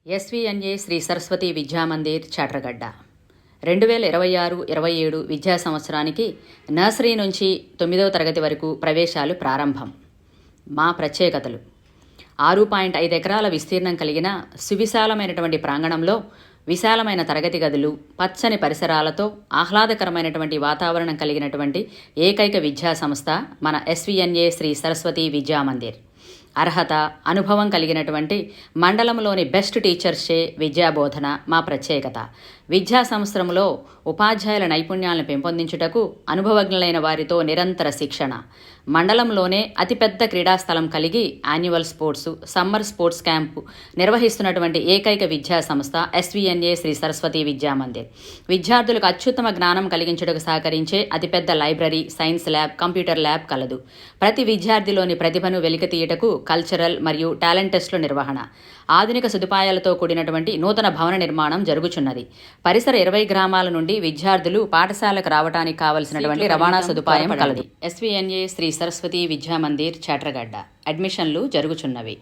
ఎస్విఎన్ఏ శ్రీ సరస్వతి విద్యామందిర్ చాట్రగడ్డ 2026-27 విద్యా సంవత్సరానికి నర్సరీ నుంచి 9వ తరగతి వరకు ప్రవేశాలు ప్రారంభం. మా ప్రత్యేకతలు: 6.5 ఎకరాల విస్తీర్ణం కలిగిన సువిశాలమైనటువంటి ప్రాంగణంలో విశాలమైన తరగతి గదులు, పచ్చని పరిసరాలతో ఆహ్లాదకరమైనటువంటి వాతావరణం కలిగినటువంటి ఏకైక విద్యా సంస్థ మన ఎస్విఎన్ఏ శ్రీ సరస్వతి విద్యామందిర్. అర్హత, అనుభవం కలిగినటువంటి మండలంలోని బెస్ట్ టీచర్స్చే విద్యాబోధన మా ప్రత్యేకత. విద్యా సంవత్సరంలో ఉపాధ్యాయుల నైపుణ్యాలను పెంపొందించుటకు అనుభవజ్ఞులైన వారితో నిరంతర శిక్షణ. మండలంలోనే అతిపెద్ద క్రీడాస్థలం కలిగి annual sports, summer sports camp నిర్వహిస్తున్నటువంటి ఏకైక విద్యా సంస్థ ఎస్విఎన్ఏ శ్రీ సరస్వతి విద్యామందిర్. విద్యార్థులకు అత్యుత్తమ జ్ఞానం కలిగించుటకు సహకరించే అతిపెద్ద library, science lab, computer lab కలదు. ప్రతి విద్యార్థిలోని ప్రతిభను వెలికితీయుటకు కల్చరల్ మరియు టాలెంట్ టెస్టుల నిర్వహణ, ఆధునిక సదుపాయాలతో కూడినటువంటి నూతన భవన నిర్మాణం జరుగుచున్నది. పరిసర 20 గ్రామాల నుండి విద్యార్థులు పాఠశాలకు రావడానికి కావలసినటువంటి రవాణా సదుపాయం కలదు. ఎస్విఎన్ఏ శ్రీ సరస్వతి విద్యామందిర్ చాట్రగడ్డ. అడ్మిషన్లు జరుగుచున్నవి.